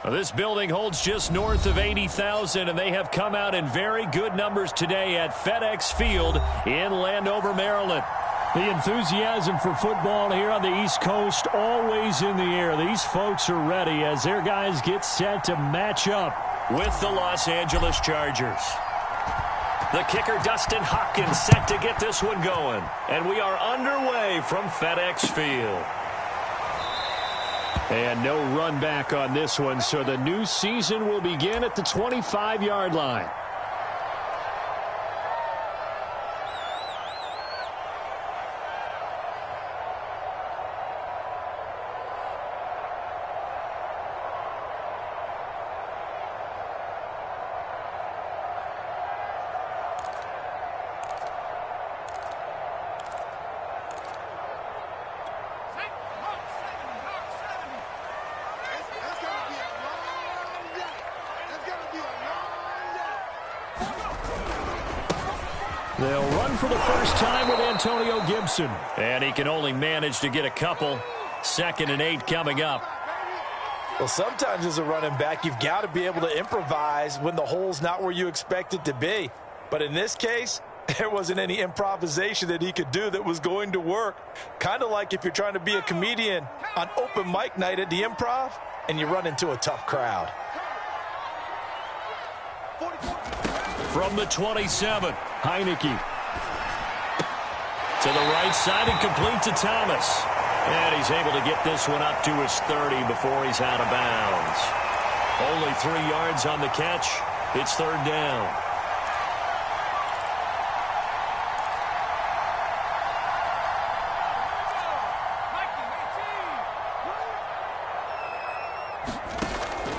Well, this building holds just north of 80,000, and they have come out in very good numbers today at FedEx Field in Landover, Maryland. The enthusiasm for football here on the East Coast always in the air. These folks are ready as their guys get set to match up with the Los Angeles Chargers. The kicker, Dustin Hopkins, set to get this one going. And we are underway from FedEx Field. And no run back on this one, so the new season will begin at the 25-yard line. They'll run for the first time with Antonio Gibson. And he can only manage to get a couple. 2nd and 8 coming up. Well, sometimes as a running back, you've got to be able to improvise when the hole's not where you expect it to be. But in this case, there wasn't any improvisation that he could do that was going to work. Kind of like if you're trying to be a comedian on open mic night at the Improv and you run into a tough crowd. From the 27, Heineke. To the right side and complete to Thomas. And he's able to get this one up to his 30 before he's out of bounds. Only 3 yards on the catch. It's 3rd down.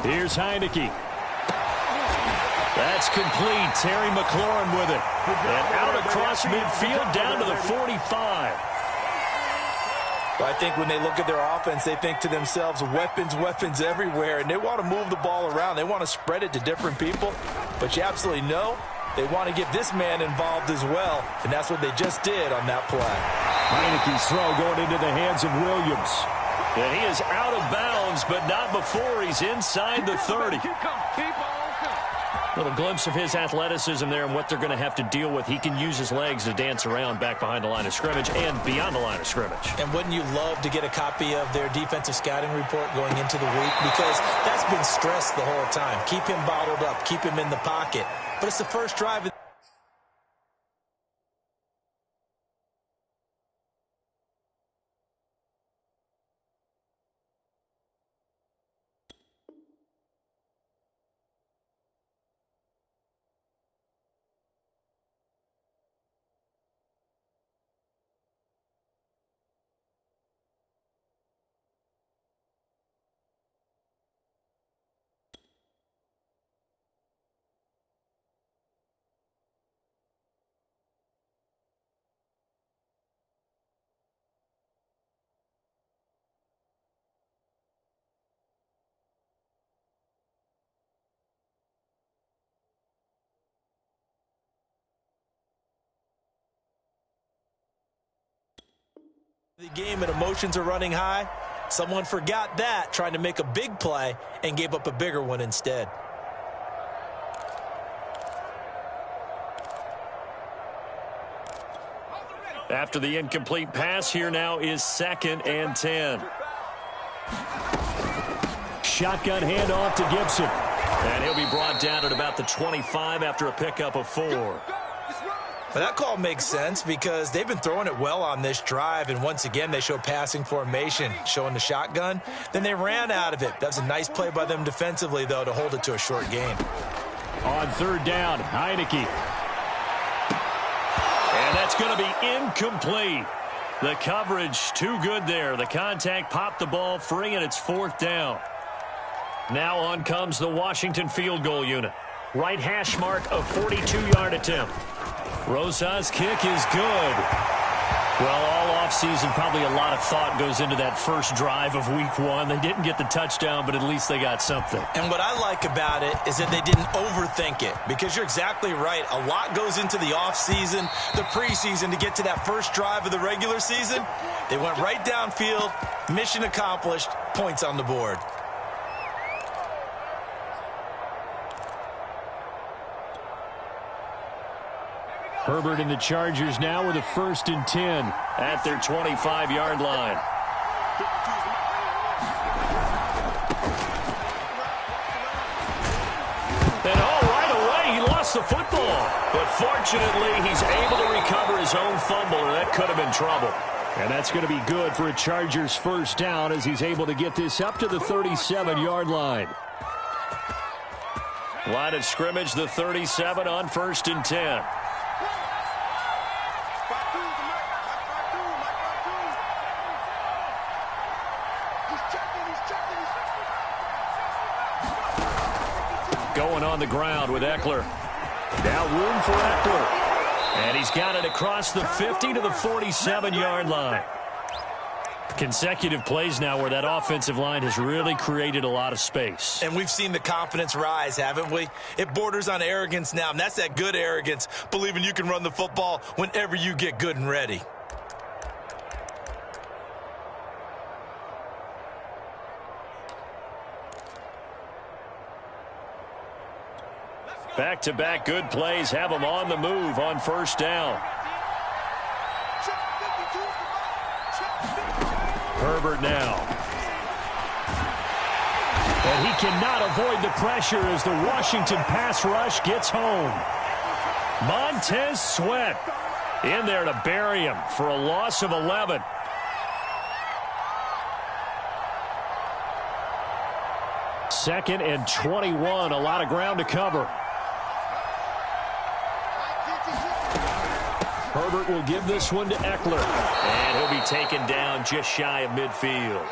Here's Heineke. That's complete. Terry McLaurin with it. And out across midfield down to the 45. Well, I think when they look at their offense, they think to themselves, weapons, weapons everywhere, and they want to move the ball around. They want to spread it to different people, but you absolutely know they want to get this man involved as well, and that's what they just did on that play. Heineke's throw going into the hands of Williams. And he is out of bounds, but not before he's inside the 30. Little glimpse of his athleticism there and what they're going to have to deal with. He can use his legs to dance around back behind the line of scrimmage and beyond the line of scrimmage. And wouldn't you love to get a copy of their defensive scouting report going into the week? Because that's been stressed the whole time. Keep him bottled up. Keep him in the pocket. But it's the first drive. The game and emotions are running high. Someone forgot that, trying to make a big play, and gave up a bigger one instead. After the incomplete pass, here now is 2nd and 10. Shotgun handoff to Gibson. And he'll be brought down at about the 25 after a pickup of 4. But that call makes sense because they've been throwing it well on this drive, and once again they show passing formation, showing the shotgun. Then they ran out of it. That was a nice play by them defensively, though, to hold it to a short gain. On 3rd down, Heineke. And that's going to be incomplete. The coverage too good there. The contact popped the ball free, and it's 4th down. Now on comes the Washington field goal unit. Right hash mark of 42-yard attempt. Rosa's kick is good. Well, all offseason, probably a lot of thought goes into that first drive of week 1. They didn't get the touchdown, but at least they got something. And what I like about it is that they didn't overthink it, because you're exactly right. A lot goes into the offseason, the preseason, to get to that first drive of the regular season. They went right downfield, mission accomplished, points on the board. Herbert and the Chargers now with a 1st and 10. At their 25-yard line. And right away, he lost the football. But fortunately, he's able to recover his own fumble, or that could have been trouble. And that's going to be good for a Chargers 1st down as he's able to get this up to the 37-yard line. Line of scrimmage, the 37 on 1st and 10. Going on the ground with Eckler. Now room for Eckler. And he's got it across the 50 to the 47-yard line. Consecutive plays now where that offensive line has really created a lot of space. And we've seen the confidence rise, haven't we? It borders on arrogance now, and that's that good arrogance, believing you can run the football whenever you get good and ready. Back-to-back good plays have them on the move on 1st down. Herbert now. And he cannot avoid the pressure as the Washington pass rush gets home. Montez Sweat in there to bury him for a loss of 11. Second and 21, a lot of ground to cover. Herbert will give this one to Eckler. And he'll be taken down just shy of midfield.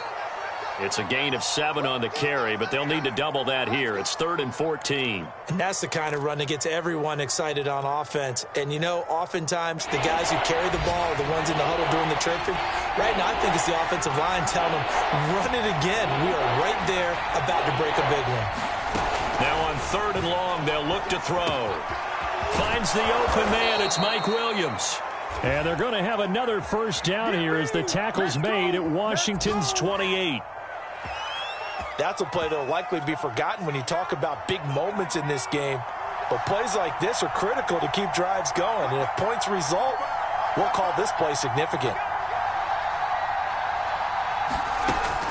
It's a gain of 7 on the carry, but they'll need to double that here. It's 3rd and 14. And that's the kind of run that gets everyone excited on offense. And, you know, oftentimes the guys who carry the ball are the ones in the huddle doing the trickery. Right now, I think it's the offensive line telling them, run it again. We are right there about to break a big one. Now on 3rd and long, they'll look to throw. Finds the open man. It's Mike Williams. And they're going to have another 1st down here as the tackle's made at Washington's 28. That's a play that will likely be forgotten when you talk about big moments in this game. But plays like this are critical to keep drives going. And if points result, we'll call this play significant.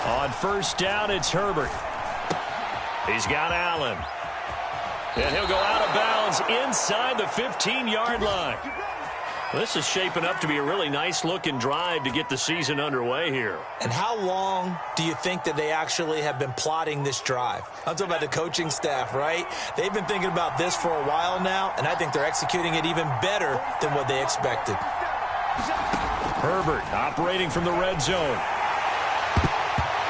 On 1st down, it's Herbert. He's got Allen. And he'll go out of bounds inside the 15-yard line. This is shaping up to be a really nice-looking drive to get the season underway here. And how long do you think that they actually have been plotting this drive? I'm talking about the coaching staff, right? They've been thinking about this for a while now, and I think they're executing it even better than what they expected. Herbert operating from the red zone.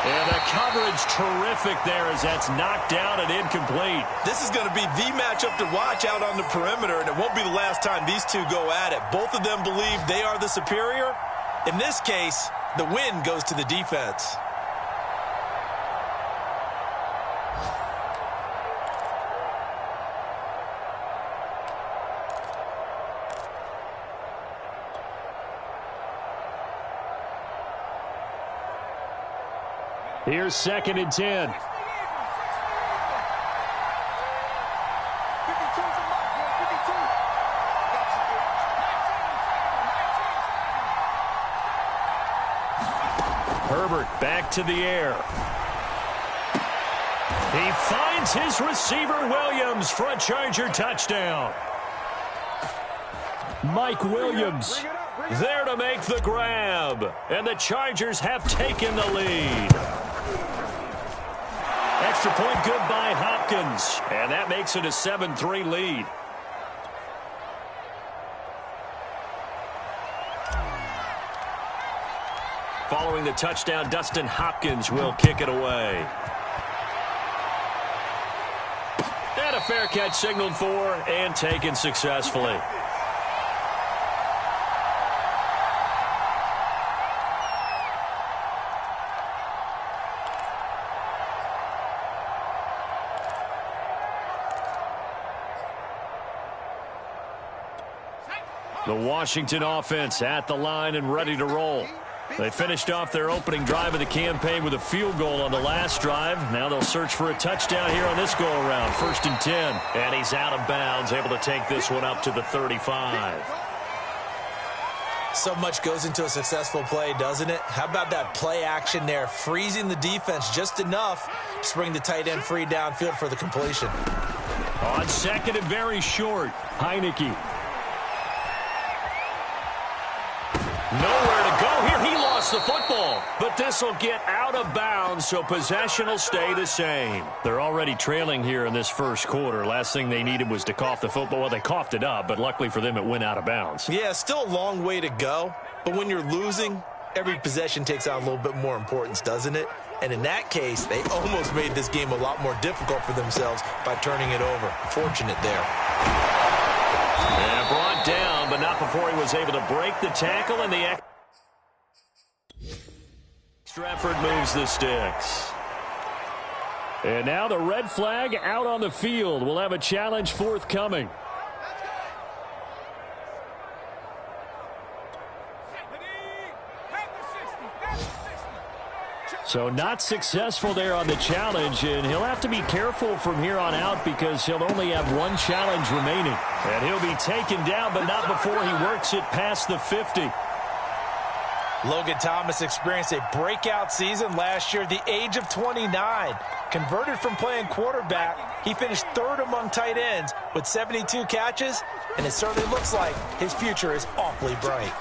And the coverage terrific there as that's knocked down and incomplete. This is going to be the matchup to watch out on the perimeter, and it won't be the last time these two go at it. Both of them believe they are the superior. In this case, the win goes to the defense. Here's 2nd and 10. Herbert back to the air. He finds his receiver Williams for a Charger touchdown. Mike Williams there to make the grab. And the Chargers have taken the lead. Extra point good by Hopkins. And that makes it a 7-3 lead. Following the touchdown, Dustin Hopkins will kick it away. And a fair catch signaled for and taken successfully. The Washington offense at the line and ready to roll. They finished off their opening drive of the campaign with a field goal on the last drive. Now they'll search for a touchdown here on this go-around. 1st and 10. And he's out of bounds, able to take this one up to the 35. So much goes into a successful play, doesn't it? How about that play action there, freezing the defense just enough to bring the tight end free downfield for the completion. On second and very short, Heineke. Nowhere to go here. He lost the football. But this will get out of bounds, so possession will stay the same. They're already trailing here in this first quarter. Last thing they needed was to cough the football. Well, they coughed it up, but luckily for them, it went out of bounds. Yeah, still a long way to go. But when you're losing, every possession takes on a little bit more importance, doesn't it? And in that case, they almost made this game a lot more difficult for themselves by turning it over. Fortunate there. And brought down, but not before he was able to break the tackle, and the extra effort moves the sticks. And now the red flag out on the field. We'll have a challenge forthcoming. So not successful there on the challenge, and he'll have to be careful from here on out because he'll only have one challenge remaining. And he'll be taken down, but not before he works it past the 50. Logan Thomas experienced a breakout season last year at the age of 29. Converted from playing quarterback, he finished third among tight ends with 72 catches, and it certainly looks like his future is awfully bright.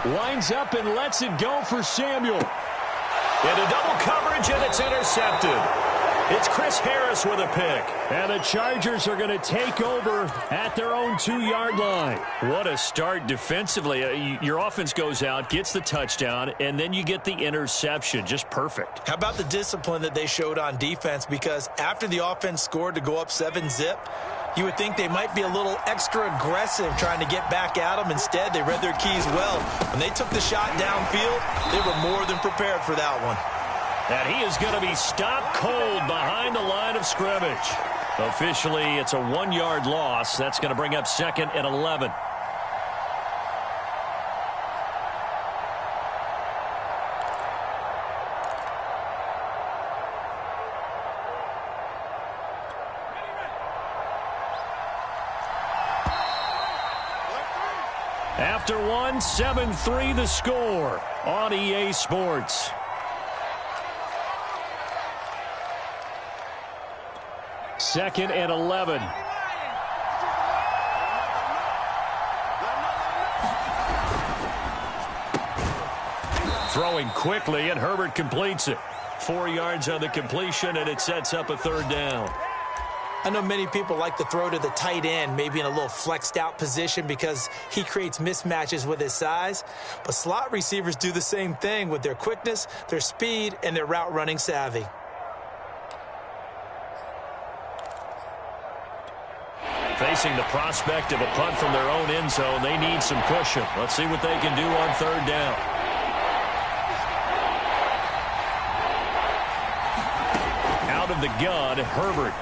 Winds up and lets it go for Samuel. Into double coverage, and it's intercepted. It's Chris Harris with a pick. And the Chargers are going to take over at their own 2-yard line. What a start defensively. Your offense goes out, gets the touchdown, and then you get the interception. Just perfect. How about the discipline that they showed on defense? Because after the offense scored to go up 7-zip, you would think they might be a little extra aggressive trying to get back at them. Instead, they read their keys well. When they took the shot downfield, they were more than prepared for that one. And he is going to be stopped cold behind the line of scrimmage. Officially, it's a 1-yard loss. That's going to bring up 2nd and 11. After one, 7-3 the score on EA Sports. Second and 11. Throwing quickly, and Herbert completes it. 4 yards on the completion, and it sets up a 3rd down. I know many people like to throw to the tight end, maybe in a little flexed out position because he creates mismatches with his size. But slot receivers do the same thing with their quickness, their speed, and their route running savvy. Facing the prospect of a punt from their own end zone, they need some cushion. Let's see what they can do on 3rd down. Out of the gun, Herbert.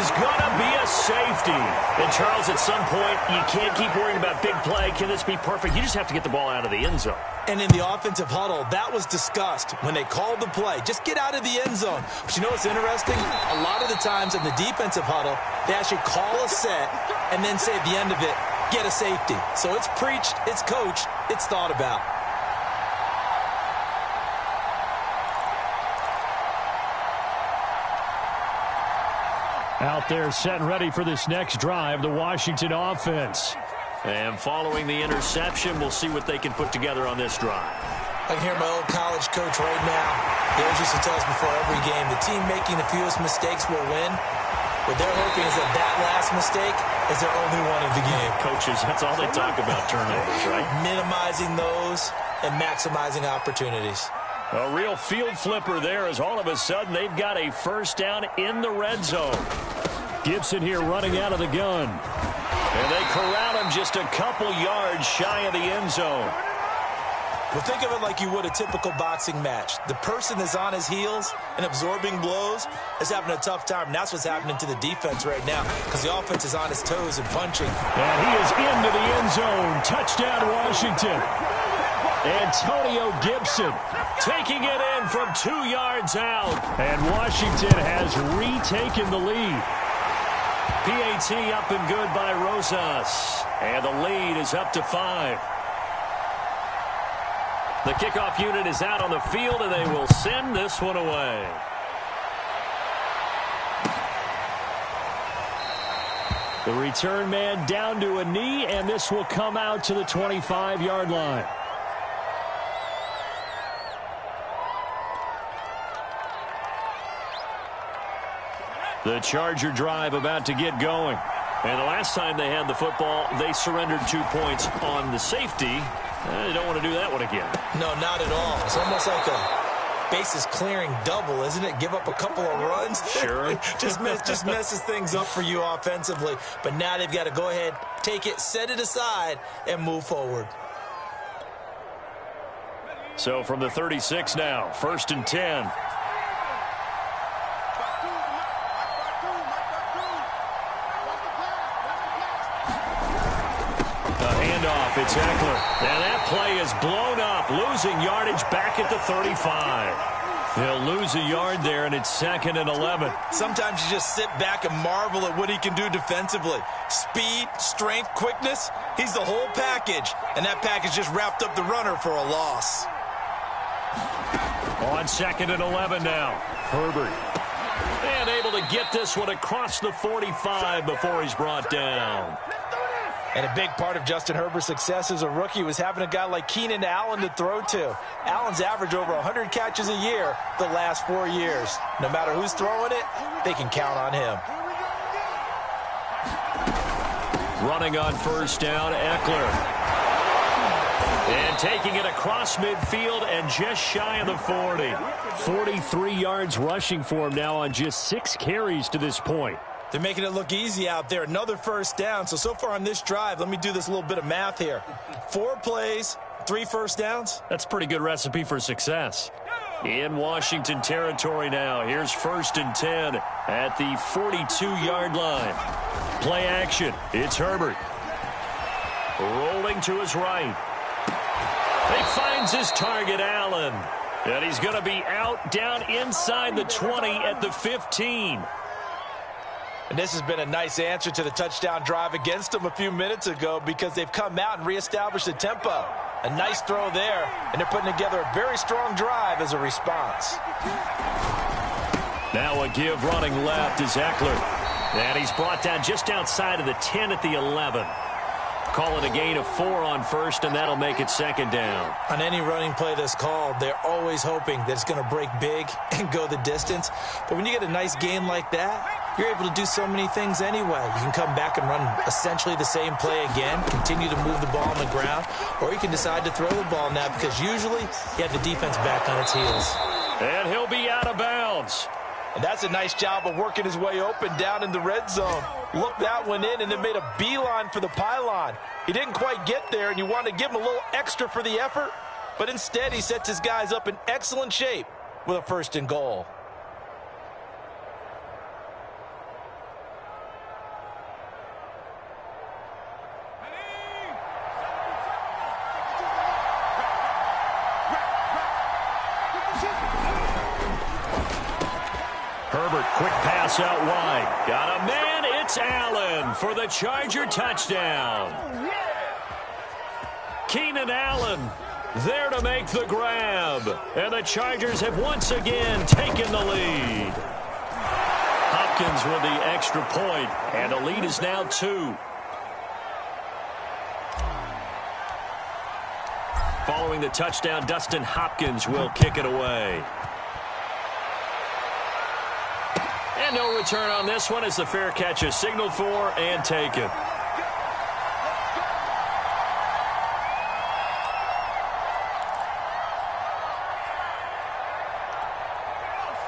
Is going to be a safety. And, Charles, at some point, you can't keep worrying about big play. Can this be perfect? You just have to get the ball out of the end zone. And in the offensive huddle, that was discussed when they called the play. Just get out of the end zone. But you know what's interesting? A lot of the times in the defensive huddle, they actually call a set and then say at the end of it, get a safety. So it's preached, it's coached, it's thought about. Out there set and ready for this next drive, the Washington offense. And following the interception, we'll see what they can put together on this drive. I can hear my old college coach right now. He always used to tell us before every game, the team making the fewest mistakes will win. What they're hoping is that last mistake is their only one of the game. Coaches, that's all they talk about, turnovers, right? Minimizing those and maximizing opportunities. A real field flipper there as all of a sudden they've got a 1st down in the red zone. Gibson here running out of the gun. And they corral him just a couple yards shy of the end zone. Well, think of it like you would a typical boxing match. The person is on his heels and absorbing blows is having a tough time. And that's what's happening to the defense right now because the offense is on his toes and punching. And he is into the end zone. Touchdown, Washington. Antonio Gibson taking it in from 2 yards out. And Washington has retaken the lead. PAT up and good by Rosas. And the lead is up to 5. The kickoff unit is out on the field, and they will send this one away. The return man down to a knee, and this will come out to the 25-yard line. The Charger drive about to get going. And the last time they had the football, they surrendered 2 points on the safety. They don't want to do that one again. No, not at all. It's almost like a bases clearing double, isn't it? Give up a couple of runs. Sure. just messes things up for you offensively. But now they've got to go ahead, take it, set it aside, and move forward. So from the 36 now, 1st and 10. It's Eckler. And that play is blown up, losing yardage back at the 35. He'll lose a yard there, and it's 2nd and 11. Sometimes you just sit back and marvel at what he can do defensively. Speed, strength, quickness, he's the whole package. And that package just wrapped up the runner for a loss. On 2nd and 11 now, Herbert. And able to get this one across the 45 before he's brought down. And a big part of Justin Herbert's success as a rookie was having a guy like Keenan Allen to throw to. Allen's averaged over 100 catches a year the last 4 years. No matter who's throwing it, they can count on him. Running on 1st down, Eckler. And taking it across midfield and just shy of the 40. 43 yards rushing for him now on just 6 carries to this point. They're making it look easy out there. Another 1st down. So far on this drive, let me do this little bit of math here. 4 plays, 3 first downs. That's a pretty good recipe for success. In Washington territory now. Here's 1st and 10 at the 42-yard line. Play action. It's Herbert. Rolling to his right. He finds his target, Allen. And he's going to be out down inside the 20 at the 15. And this has been a nice answer to the touchdown drive against them a few minutes ago because they've come out and reestablished the tempo. A nice throw there, and they're putting together a very strong drive as a response. Now a give running left is Eckler. And he's brought down just outside of the 10 at the 11. Call it a gain of 4 on 1st, and that'll make it 2nd down. On any running play that's called, they're always hoping that it's going to break big and go the distance. But when you get a nice gain like that, you're able to do so many things anyway. You can come back and run essentially the same play again, continue to move the ball on the ground, or you can decide to throw the ball now because usually you have the defense back on its heels. And he'll be out of bounds. And that's a nice job of working his way open down in the red zone. Look that one in and then made a beeline for the pylon. He didn't quite get there, and you want to give him a little extra for the effort, but instead he sets his guys up in excellent shape with a 1st and goal. Herbert, quick pass out wide. Got a man, it's Allen for the Charger touchdown. Keenan Allen there to make the grab. And the Chargers have once again taken the lead. Hopkins with the extra point, and the lead is now 2. Following the touchdown, Dustin Hopkins will kick it away. And no return on this one as the fair catch is signaled for and taken.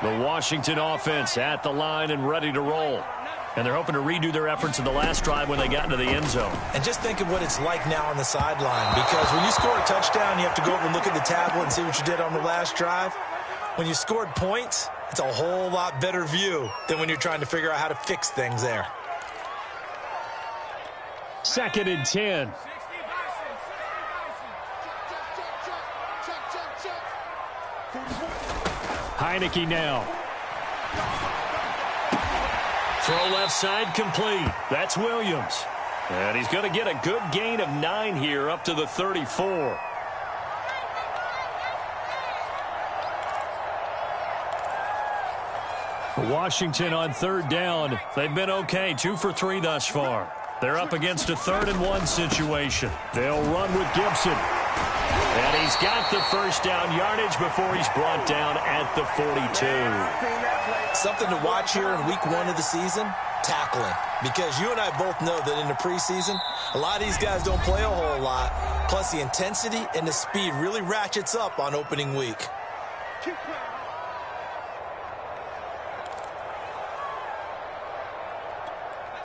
The Washington offense at the line and ready to roll. And they're hoping to redo their efforts in the last drive when they got into the end zone. And just think of what it's like now on the sideline, because when you score a touchdown, you have to go over and look at the tablet and see what you did on the last drive. When you scored points, it's a whole lot better view than when you're trying to figure out how to fix things there. 2nd and 10. Heineke now. Throw left side complete. That's Williams. And he's going to get a good gain of 9 here up to the 34. Washington on third down. They've been okay, 2 for 3 thus far. They're up against a 3rd and 1 situation. They'll run with Gibson. And he's got the first down yardage before he's brought down at the 42. Something to watch here in week 1 of the season, tackling. Because you and I both know that in the preseason, a lot of these guys don't play a whole lot. Plus the intensity and the speed really ratchets up on opening week.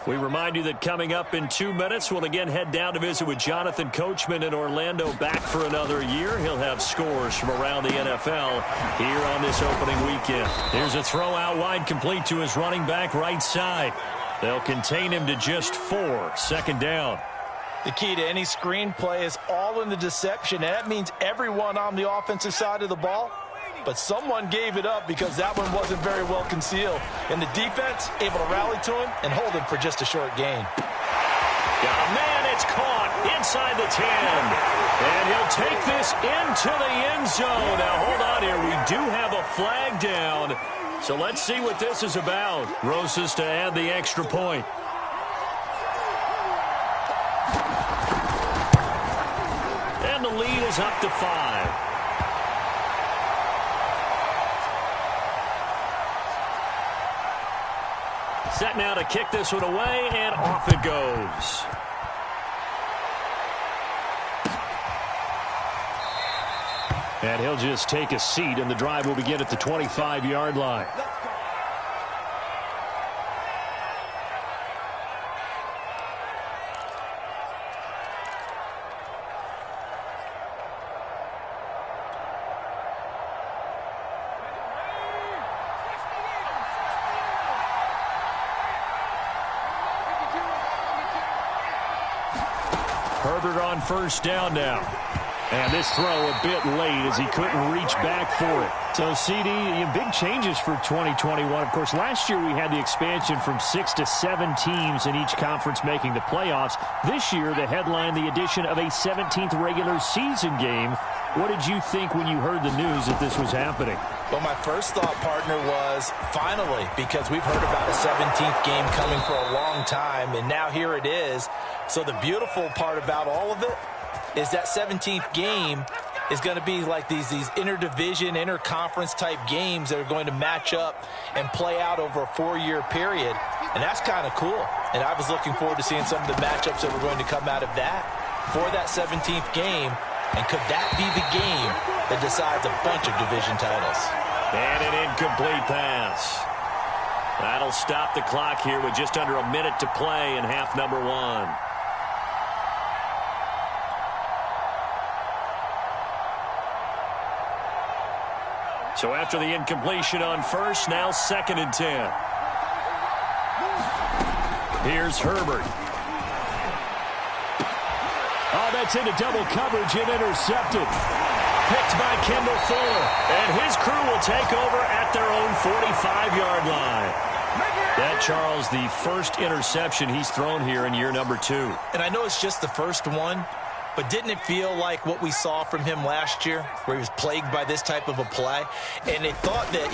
We remind you that coming up in 2 minutes, we'll again head down to visit with Jonathan Coachman in Orlando, back for another year. He'll have scores from around the NFL here on this opening weekend. Here's a throw out wide, complete to his running back right side. They'll contain him to just 4, second down. The key to any screen play is all in the deception, and that means everyone on the offensive side of the ball. But someone gave it up because that one wasn't very well concealed. And the defense able to rally to him and hold him for just a short gain. Got a man, it's caught inside the 10. And he'll take this into the end zone. Now, hold on here. We do have a flag down. So let's see what this is about. Rosas to add the extra point. And the lead is up to 5. Set now to kick this one away, and off it goes. And he'll just take a seat, and the drive will begin at the 25-yard line. Herbert on first down now. And this throw a bit late as he couldn't reach back for it. So, CD, big changes for 2021. Of course, last year we had the expansion from 6 to 7 teams in each conference making the playoffs. This year, the headline, the addition of a 17th regular season game. What did you think when you heard the news that this was happening? Well, my first thought, partner, was finally, because we've heard about a 17th game coming for a long time, and now here it is. So the beautiful part about all of it is that 17th game is going to be like these interdivision, interconference type games that are going to match up and play out over a 4-year period. And that's kind of cool. And I was looking forward to seeing some of the matchups that were going to come out of that for that 17th game. And could that be the game that decides a bunch of division titles? And an incomplete pass. That'll stop the clock here with just under a minute to play in half number 1. So after the incompletion on first, now 2nd and 10. Here's Herbert. Oh, that's into double coverage and intercepted. Picked by Kendall Fuller. And his crew will take over at their own 45-yard line. That, Charles, the first interception he's thrown here in year number 2. And I know it's just the first one, but didn't it feel like what we saw from him last year, where he was plagued by this type of a play? And they thought that,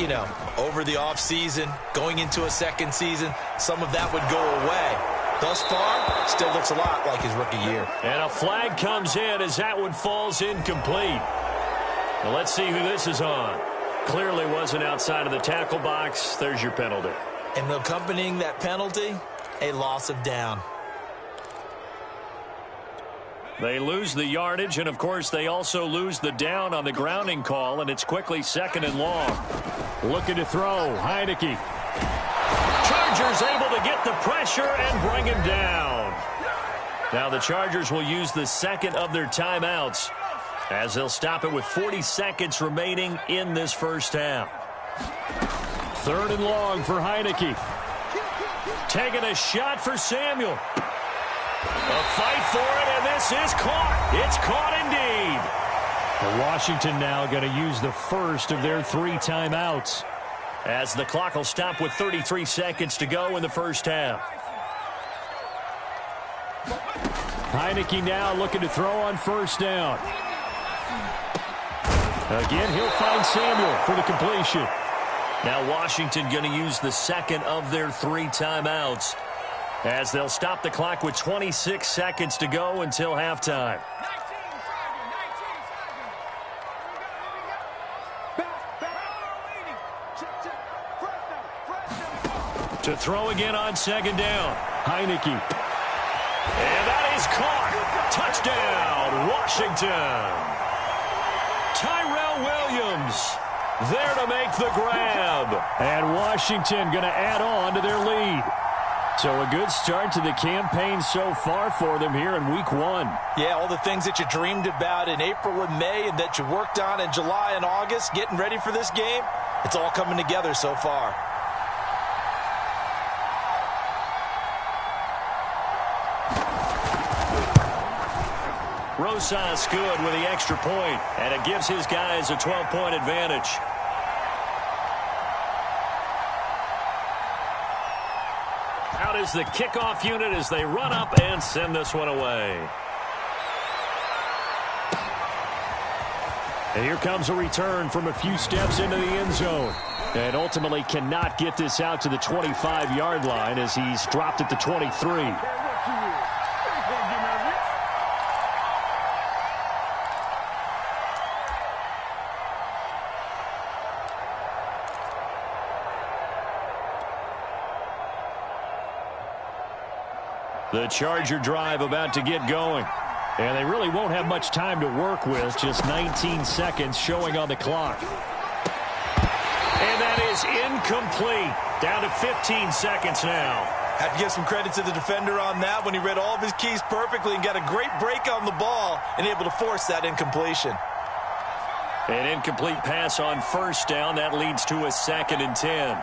over the offseason, going into a second season, some of that would go away. Thus far, still looks a lot like his rookie year. And a flag comes in as that one falls incomplete. Well, let's see who this is on. Clearly wasn't outside of the tackle box. There's your penalty. And accompanying that penalty, a loss of down. They lose the yardage, and, of course, they also lose the down on the grounding call, and it's quickly 2nd and long. Looking to throw, Heineke. Chargers able to get the pressure and bring him down. Now the Chargers will use the second of their timeouts as they'll stop it with 40 seconds remaining in this first half. 3rd and long for Heineke. Taking a shot for Samuel. A fight for it, and this is caught. It's caught indeed. Washington now going to use the first of their 3 timeouts. as the clock will stop with 33 seconds to go in the first half. Heineke now looking to throw on first down. Again, he'll find Samuel for the completion. Now Washington going to use the second of their 3 timeouts as they'll stop the clock with 26 seconds to go until halftime. To throw again on second down. Heineke. And that is caught. Touchdown, Washington. Tyrell Williams there to make the grab. And Washington going to add on to their lead. So a good start to the campaign so far for them here in week 1. Yeah, all the things that you dreamed about in April and May and that you worked on in July and August, getting ready for this game, it's all coming together so far. Rosas good with the extra point, and it gives his guys a 12-point advantage. Out is the kickoff unit as they run up and send this one away. And here comes a return from a few steps into the end zone. And ultimately cannot get this out to the 25-yard line as he's dropped at the 23. The Charger drive about to get going. And they really won't have much time to work with. Just 19 seconds showing on the clock. And that is incomplete. Down to 15 seconds now. Have to give some credit to the defender on that when he read all of his keys perfectly and got a great break on the ball and able to force that incompletion. An incomplete pass on first down. That leads to a 2nd and 10.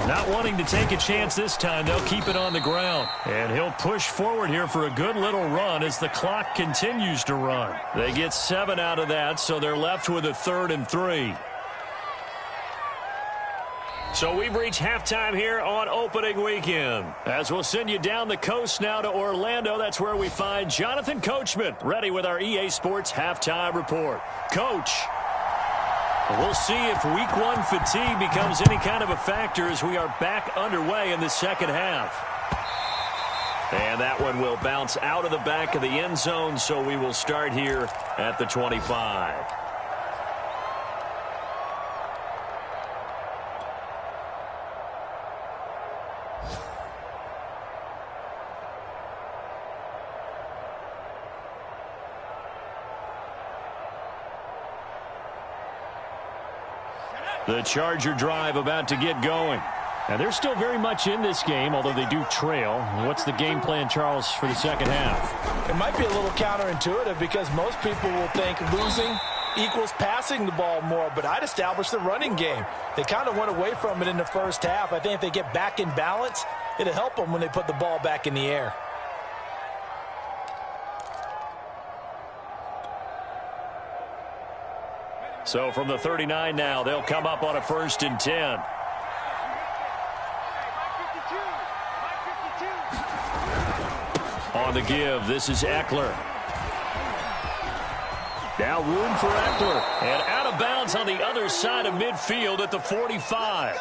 Not wanting to take a chance this time, they'll keep it on the ground. And he'll push forward here for a good little run as the clock continues to run. They get 7 out of that, so they're left with a 3rd and 3. So we've reached halftime here on opening weekend. As we'll send you down the coast now to Orlando, that's where we find Jonathan Coachman, ready with our EA Sports halftime report. Coach. We'll see if week 1 fatigue becomes any kind of a factor as we are back underway in the second half. And that one will bounce out of the back of the end zone, so we will start here at the 25. The Charger drive about to get going. And they're still very much in this game, although they do trail. What's the game plan, Charles, for the second half? It might be a little counterintuitive because most people will think losing equals passing the ball more, but I'd establish the running game. They kind of went away from it in the first half. I think if they get back in balance, it'll help them when they put the ball back in the air. So from the 39 now, they'll come up on a 1st and 10. On the give, this is Eckler. Now room for Eckler. And out of bounds on the other side of midfield at the 45.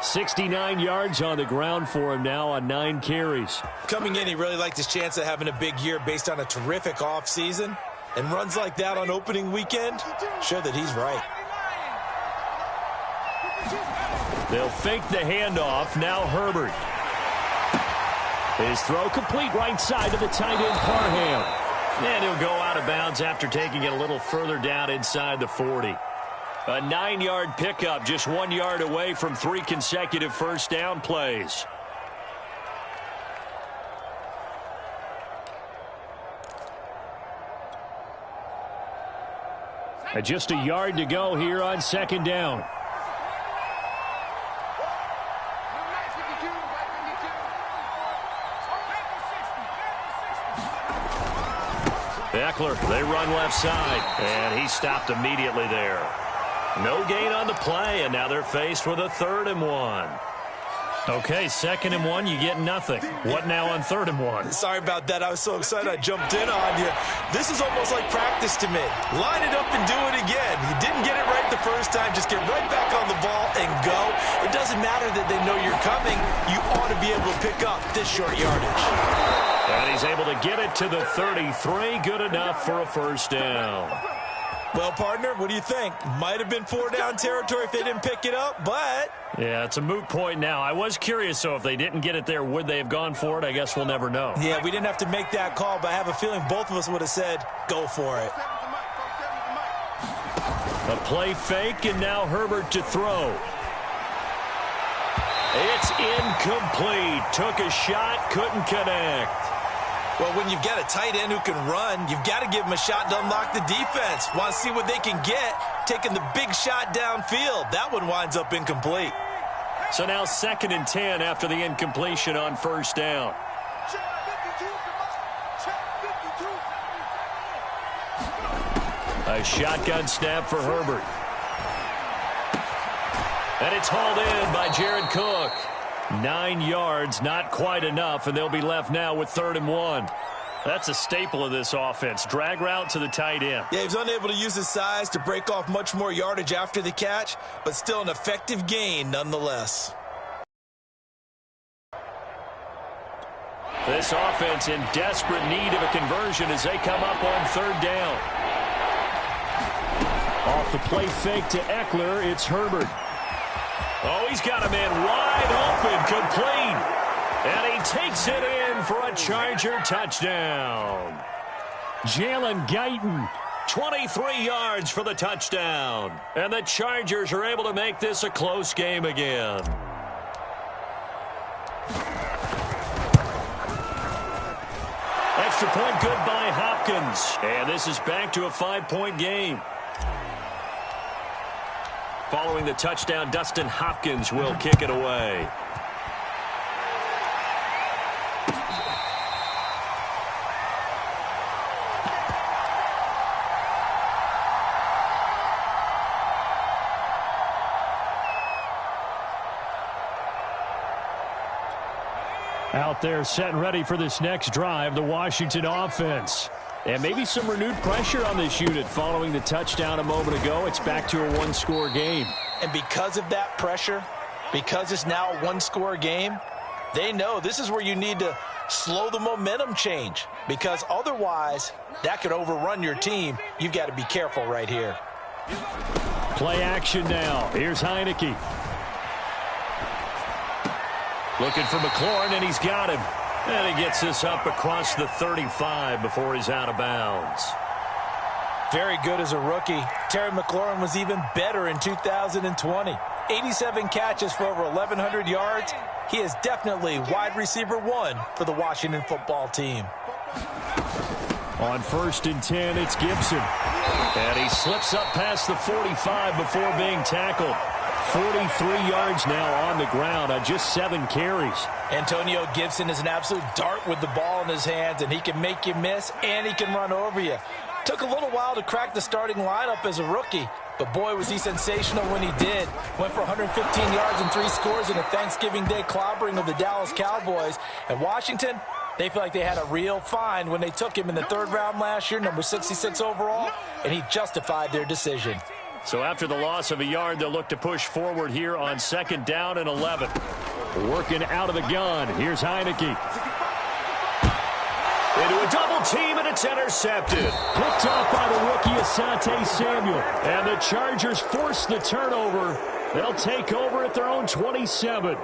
69 yards on the ground for him now on 9 carries. Coming in, he really liked his chance of having a big year based on a terrific offseason. And runs like that on opening weekend show that he's right. They'll fake the handoff. Now Herbert. His throw complete right side to the tight end Parham. And he'll go out of bounds after taking it a little further down inside the 40. A 9-yard pickup, just 1 yard away from 3 consecutive first down plays. Just a yard to go here on second down. Eckler, they run left side, and he stopped immediately there. No gain on the play, and now they're faced with a 3rd and 1. Okay, 2nd and 1, you get nothing. What now on 3rd and 1? Sorry about that. I was so excited I jumped in on you. This is almost like practice to me. Line it up and do it again. You didn't get it right the first time. Just get right back on the ball and go. It doesn't matter that they know you're coming. You ought to be able to pick up this short yardage. And he's able to get it to the 33. Good enough for a 1st down. Well, partner, what do you think? Might have been 4-down territory if they didn't pick it up, but... Yeah, it's a moot point now. I was curious, so if they didn't get it there, would they have gone for it? I guess we'll never know. Yeah, we didn't have to make that call, but I have a feeling both of us would have said, go for it. A play fake, and now Herbert to throw. It's incomplete. Took a shot, couldn't connect. Well, when you've got a tight end who can run, you've got to give him a shot to unlock the defense. Want to see what they can get, taking the big shot downfield. That one winds up incomplete. So now 2nd and 10 after the incompletion on 1st down. A shotgun snap for Herbert. And it's hauled in by Jared Cook. 9 yards, not quite enough, and they'll be left now with 3rd and 1. That's a staple of this offense. Drag route to the tight end. Yeah, he was unable to use his size to break off much more yardage after the catch, but still an effective gain nonetheless. This offense in desperate need of a conversion as they come up on 3rd down. Off the play fake to Eckler, it's Herbert. Oh, he's got a man wide open, complete. And he takes it in for a Charger touchdown. Jalen Guyton. 23 yards for the touchdown. And the Chargers are able to make this a close game again. Extra point good by Hopkins. And this is back to a 5-point game. Following the touchdown, Dustin Hopkins will kick it away. Out there set and ready for this next drive, the Washington offense. And maybe some renewed pressure on this unit following the touchdown a moment ago. It's back to a 1-score game. And because of that pressure, because it's now a 1-score game, they know this is where you need to slow the momentum change, because otherwise that could overrun your team. You've got to be careful right here. Play action now. Here's Heineke. Looking for McLaurin, and he's got him. And he gets this up across the 35 before he's out of bounds. Very good as a rookie. Terry McLaurin was even better in 2020. 87 catches for over 1,100 yards. He is definitely wide receiver 1 for the Washington football team. On 1st and 10, it's Gibson. And he slips up past the 45 before being tackled. 43 yards now on the ground on just 7 carries. Antonio Gibson is an absolute dart with the ball in his hands, and he can make you miss, and he can run over you. Took a little while to crack the starting lineup as a rookie, but boy, was he sensational when he did. Went for 115 yards and 3 scores in a Thanksgiving Day clobbering of the Dallas Cowboys. And Washington, they feel like they had a real find when they took him in the 3rd round last year, number 66 overall, and he justified their decision. So after the loss of a yard, they'll look to push forward here on 2nd down and 11. Working out of the gun. Here's Heineke. Into a double team, and it's intercepted. Picked off by the rookie Asante Samuel. And the Chargers force the turnover. They'll take over at their own 27.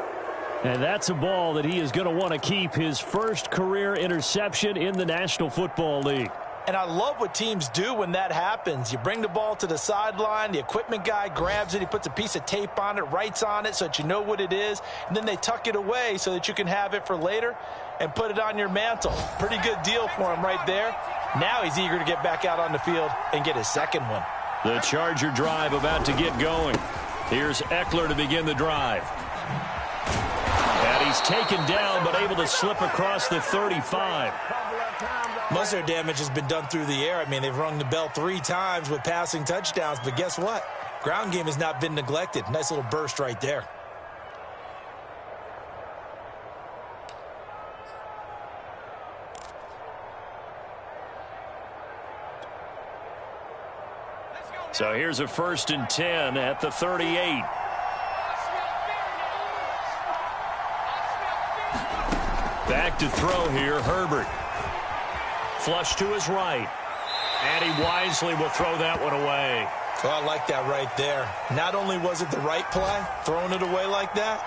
And that's a ball that he is going to want to keep, his first career interception in the National Football League. And I love what teams do when that happens. You bring the ball to the sideline, the equipment guy grabs it, he puts a piece of tape on it, writes on it so that you know what it is, and then they tuck it away so that you can have it for later and put it on your mantle. Pretty good deal for him right there. Now he's eager to get back out on the field and get his second one. The Charger drive about to get going. Here's Eckler to begin the drive. And he's taken down but able to slip across the 35. Most of their damage has been done through the air. I mean, they've rung the bell 3 times with passing touchdowns, but guess what? Ground game has not been neglected. Nice little burst right there. So here's a 1st and 10 at the 38. Back to throw here, Herbert. Flush to his right. And he wisely will throw that one away. Well, I like that right there. Not only was it the right play, throwing it away like that,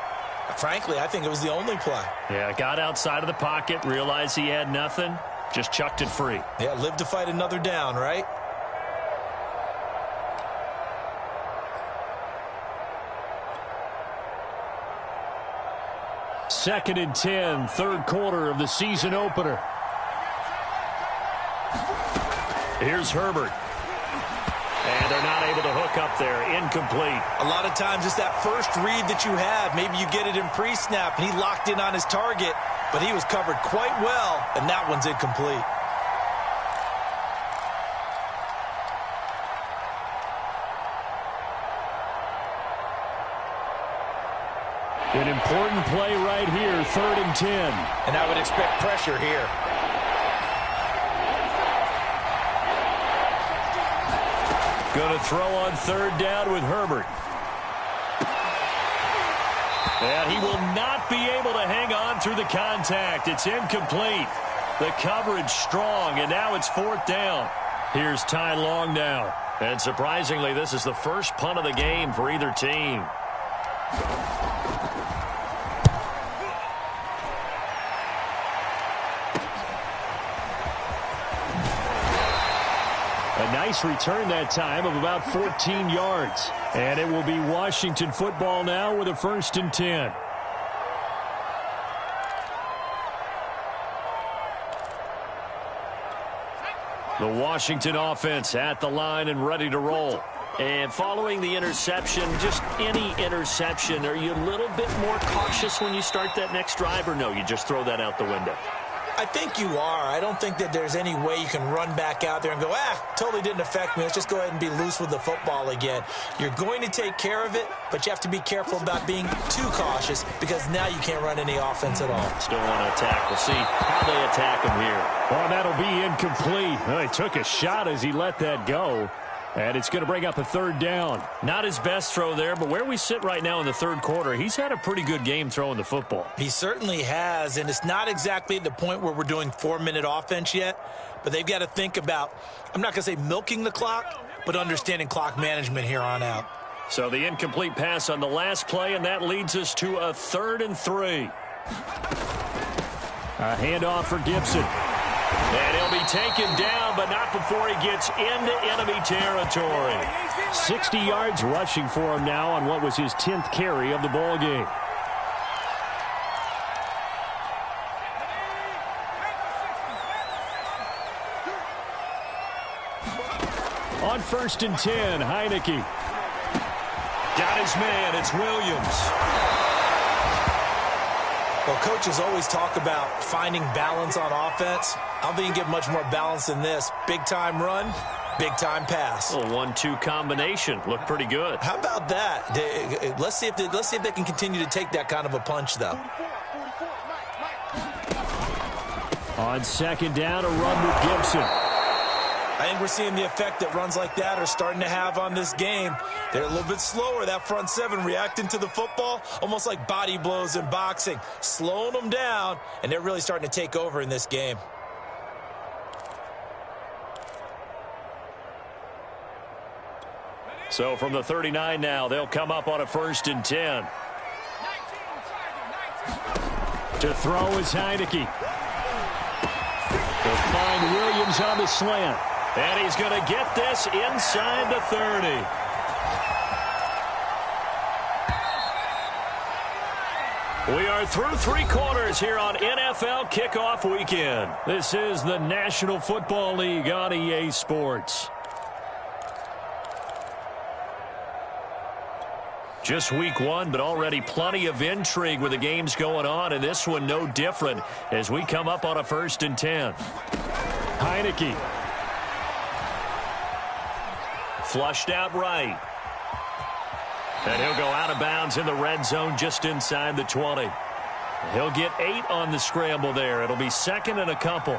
frankly, I think it was the only play. Yeah, got outside of the pocket, realized he had nothing, just chucked it free. Yeah, live to fight another down, right? Second and 10, third quarter of the season opener. Here's Herbert. And they're not able to hook up there. Incomplete. A lot of times it's that first read that you have. Maybe you get it in pre-snap, and he locked in on his target, but he was covered quite well, and that one's incomplete. An important play right here, 3rd and 10. And I would expect pressure here. Going to throw on 3rd down with Herbert. And he will not be able to hang on through the contact. It's incomplete. The coverage strong, and now it's 4th down. Here's Ty Long now. And surprisingly, this is the first punt of the game for either team. A nice return that time of about 14 yards. And it will be Washington football now with a 1st and 10. The Washington offense at the line and ready to roll. And following the interception, just any interception, are you a little bit more cautious when you start that next drive, or no, you just throw that out the window? I think you are. I don't think that there's any way you can run back out there and go, totally didn't affect me. Let's just go ahead and be loose with the football again. You're going to take care of it, but you have to be careful about being too cautious because now you can't run any offense at all. Still want to attack. We'll see how they attack him here. Well, that'll be incomplete. Well, he took a shot as he let that go. And it's going to bring up a 3rd down. Not his best throw there, but where we sit right now in the 3rd quarter, he's had a pretty good game throwing the football. He certainly has, and it's not exactly the point where we're doing 4-minute offense yet, but they've got to think about, I'm not going to say milking the clock, but understanding clock management here on out. So the incomplete pass on the last play, and that leads us to a 3rd and 3. A handoff for Gibson. And he'll be taken down, but not before he gets into enemy territory. 60 yards rushing for him now on what was his 10th carry of the ball game. On 1st and 10, Heineke. Got his man, it's Williams. Well, coaches always talk about finding balance on offense. I don't think you get much more balance than this. Big-time run, big-time pass. A 1-2 combination. Looked pretty good. How about that? Let's see if they can continue to take that kind of a punch, though. On 2nd down, a run with Gibson. I think we're seeing the effect that runs like that are starting to have on this game. They're a little bit slower, that front 7, reacting to the football, almost like body blows in boxing, slowing them down, and they're really starting to take over in this game. So from the 39 now, they'll come up on a 1st and 10. To throw is Heineke. They'll find Williams on the slant. And he's going to get this inside the 30. We are through 3 quarters here on NFL Kickoff Weekend. This is the National Football League on EA Sports. Just week 1, but already plenty of intrigue with the games going on, and this one no different as we come up on a 1st and 10. Heineke. Flushed out right. And he'll go out of bounds in the red zone just inside the 20. He'll get 8 on the scramble there. It'll be second and a couple.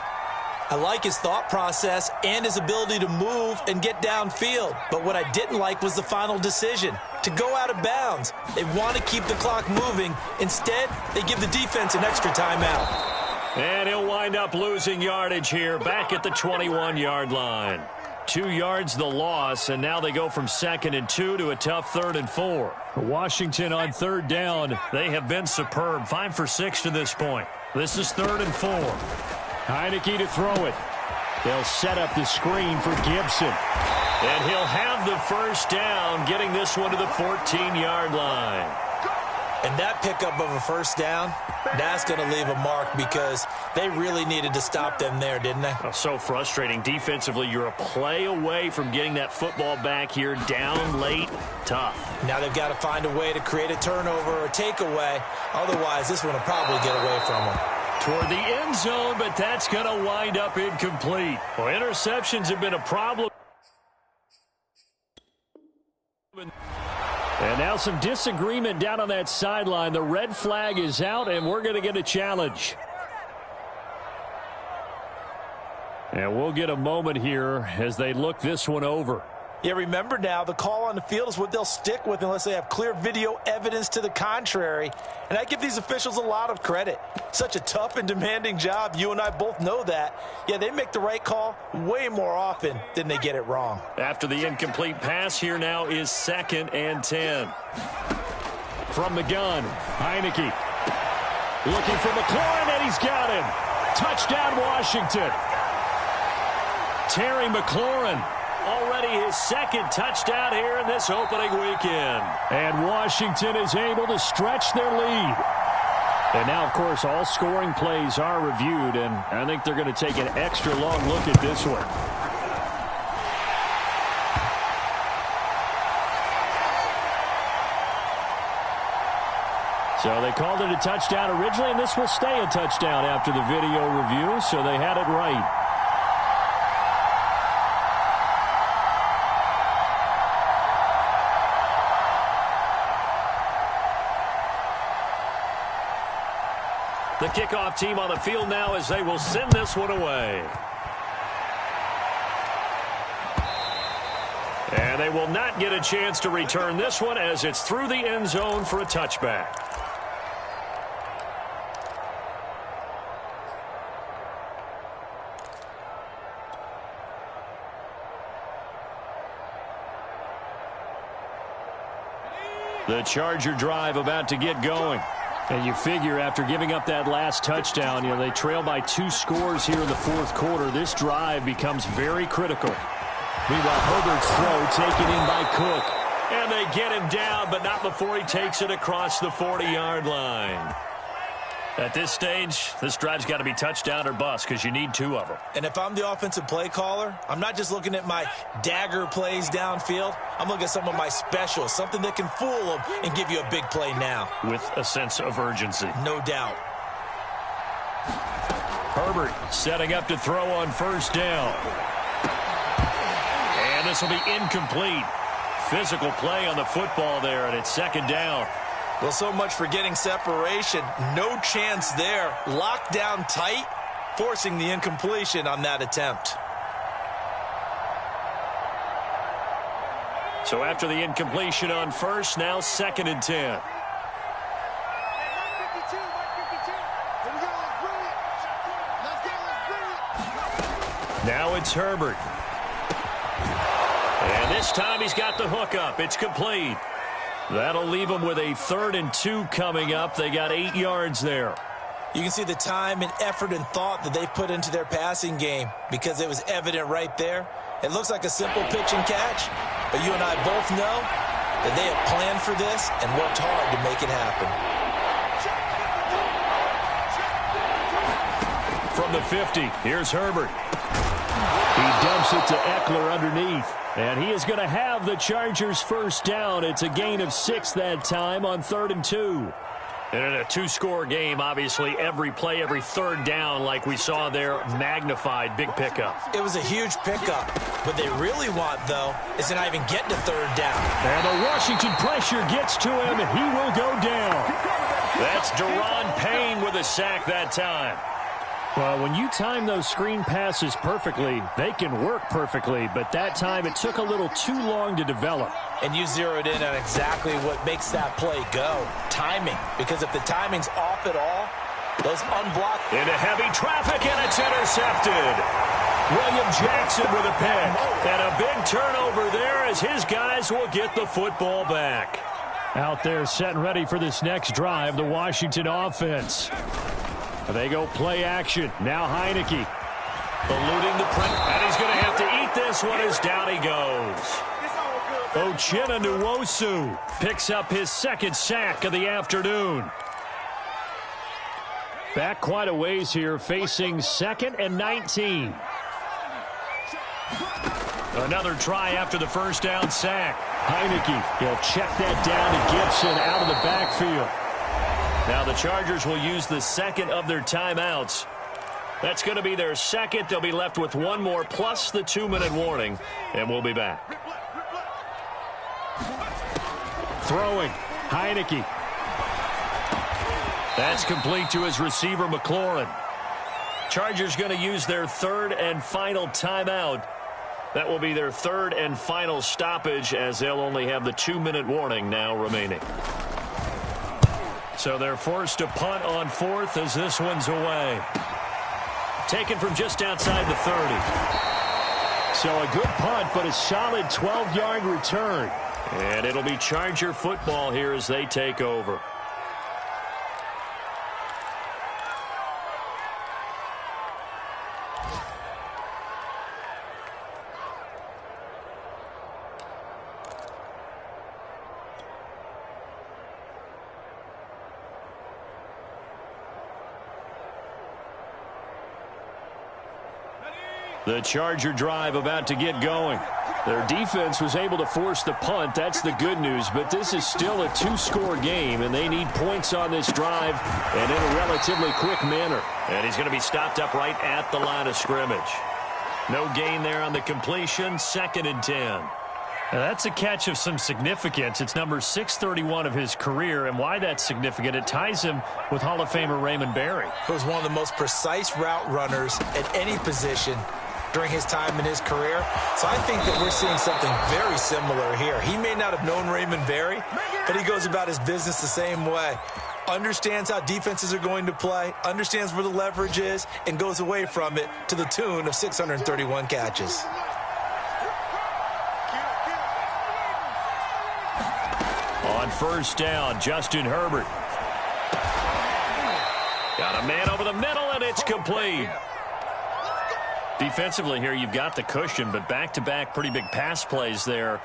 I like his thought process and his ability to move and get downfield. But what I didn't like was the final decision, to go out of bounds. They want to keep the clock moving. Instead, they give the defense an extra timeout. And he'll wind up losing yardage here back at the 21-yard line. 2 yards the loss, and now they go from 2nd and 2 to a tough 3rd and 4. Washington on 3rd down. They have been superb. 5 for 6 to this point. This is 3rd and 4. Heineke to throw it. They'll set up the screen for Gibson. And he'll have the first down, getting this one to the 14-yard line. And that pickup of a first down, that's going to leave a mark because they really needed to stop them there, didn't they? Oh, so frustrating. Defensively, you're a play away from getting that football back here, down late, tough. Now they've got to find a way to create a turnover or a takeaway. Otherwise, this one will probably get away from them. Toward the end zone, but that's going to wind up incomplete. Well, interceptions have been a problem. And now some disagreement down on that sideline. The red flag is out, and we're going to get a challenge. And we'll get a moment here as they look this one over. Yeah, remember now, the call on the field is what they'll stick with unless they have clear video evidence to the contrary. And I give these officials a lot of credit. Such a tough and demanding job. You and I both know that. Yeah, they make the right call way more often than they get it wrong. After the incomplete pass, here now is 2nd and 10. From the gun, Heineke. Looking for McLaurin, and he's got him. Touchdown, Washington. Terry McLaurin. Already his 2nd touchdown here in this opening weekend. And Washington is able to stretch their lead. And now, of course, all scoring plays are reviewed, and I think they're going to take an extra long look at this one. So they called it a touchdown originally, and this will stay a touchdown after the video review, so they had it right. The kickoff team on the field now as they will send this one away. And they will not get a chance to return this one as it's through the end zone for a touchback. The Charger drive about to get going. And you figure after giving up that last touchdown, they trail by 2 scores here in the 4th quarter. This drive becomes very critical. Meanwhile, Herbert's throw taken in by Cook. And they get him down, but not before he takes it across the 40-yard line. At this stage, this drive's got to be touchdown or bust because you need 2 of them. And if I'm the offensive play caller, I'm not just looking at my dagger plays downfield. I'm looking at some of my specials, something that can fool them and give you a big play now. With a sense of urgency. No doubt. Herbert setting up to throw on 1st down. And this will be incomplete. Physical play on the football there, and it's 2nd down. Well, so much for getting separation. No chance there. Locked down tight, forcing the incompletion on that attempt. So after the incompletion on 1st, now 2nd and 10. Now it's Herbert. And this time he's got the hook up. It's complete. That'll leave them with a 3rd and 2 coming up. They got 8 yards there. You can see the time and effort and thought that they put into their passing game because it was evident right there. It looks like a simple pitch and catch, but you and I both know that they have planned for this and worked hard to make it happen. From the 50, here's Herbert. He dumps it to Eckler underneath. And he is going to have the Chargers' 1st down. It's a gain of 6 that time on 3rd and 2. And in a two-score game, obviously, every play, every third down, like we saw there, magnified, big pickup. It was a huge pickup. What they really want, though, is to not even get to third down. And the Washington pressure gets to him, and he will go down. That's Deron Payne with a sack that time. Well, when you time those screen passes perfectly, they can work perfectly, but that time it took a little too long to develop. And you zeroed in on exactly what makes that play go. Timing. Because if the timing's off at all, those unblocked. Into heavy traffic, and it's intercepted. William Jackson with a pick. And a big turnover there as his guys will get the football back. Out there set and ready for this next drive, the Washington offense. They go play action. Now Heineke. Eluding the print. And he's going to have to eat this one as down he goes. Uchenna Nwosu picks up his second sack of the afternoon. Back quite a ways here, facing 2nd and 19. Another try after the first down sack. Heineke, he'll check that down to Gibson out of the backfield. Now the Chargers will use the second of their timeouts. That's going to be their second. They'll be left with one more plus the 2-minute warning, and we'll be back. Throwing, Heineke. That's complete to his receiver, McLaurin. Chargers going to use their third and final timeout. That will be their third and final stoppage, as they'll only have the 2-minute warning now remaining. So they're forced to punt on 4th as this one's away. Taken from just outside the 30. So a good punt, but a solid 12-yard return. And it'll be Charger football here as they take over. The Charger drive about to get going. Their defense was able to force the punt. That's the good news, but this is still a two-score game, and they need points on this drive and in a relatively quick manner. And he's going to be stopped up right at the line of scrimmage. No gain there on the completion, 2nd and 10. Now that's a catch of some significance. It's number 631 of his career, and why that's significant, it ties him with Hall of Famer Raymond Berry. He was one of the most precise route runners at any position during his time in his career. So I think that we're seeing something very similar here. He may not have known Raymond Berry, but he goes about his business the same way. Understands how defenses are going to play, understands where the leverage is, and goes away from it to the tune of 631 catches. On first down, Justin Herbert. Got a man over the middle, and it's complete. Defensively here, you've got the cushion, but back-to-back pretty big pass plays there.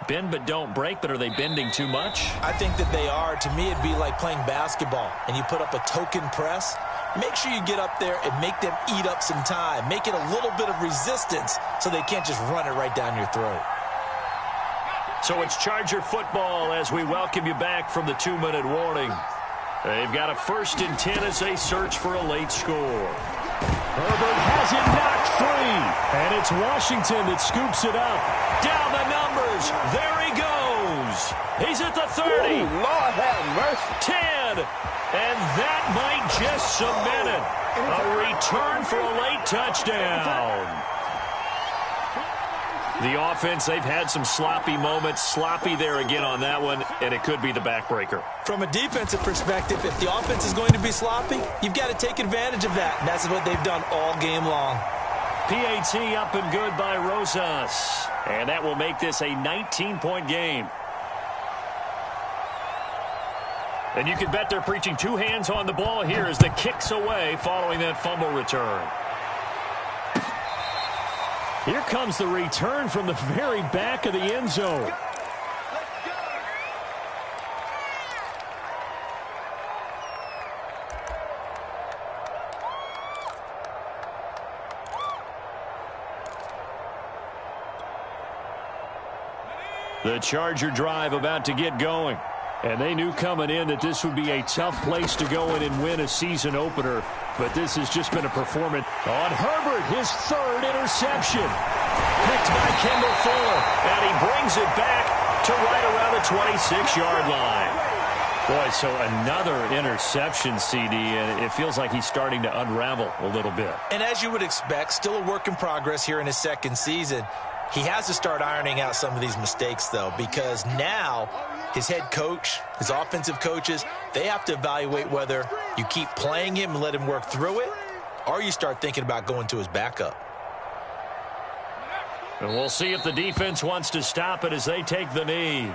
Bend but don't break, but are they bending too much? I think that they are. To me, it'd be like playing basketball, and you put up a token press. Make sure you get up there and make them eat up some time. Make it a little bit of resistance so they can't just run it right down your throat. So it's Charger football as we welcome you back from the 2-minute warning. They've got a 1st and 10 as they search for a late score. Herbert has it knocked free, and it's Washington that scoops it up. Down the numbers. There he goes. He's at the 30. Ooh, Lord have mercy. 10. And that might just cement it. A return for a late touchdown. The offense, they've had some sloppy moments. Sloppy there again on that one, and it could be the backbreaker. From a defensive perspective, if the offense is going to be sloppy, you've got to take advantage of that. And that's what they've done all game long. PAT up and good by Rosas. And that will make this a 19-point game. And you can bet they're preaching two hands on the ball here as the kick's away following that fumble return. Here comes the return from the very back of the end zone. The Charger drive about to get going. And they knew coming in that this would be a tough place to go in and win a season opener. But this has just been a performance. On Herbert, his third interception. Picked by Kendall Fuller. And he brings it back to right around the 26-yard line. Boy, so another interception, CD, and it feels like he's starting to unravel a little bit. And as you would expect, still a work in progress here in his second season. He has to start ironing out some of these mistakes, though, because now his head coach, his offensive coaches, they have to evaluate whether you keep playing him and let him work through it, or you start thinking about going to his backup. And we'll see if the defense wants to stop it as they take the knee.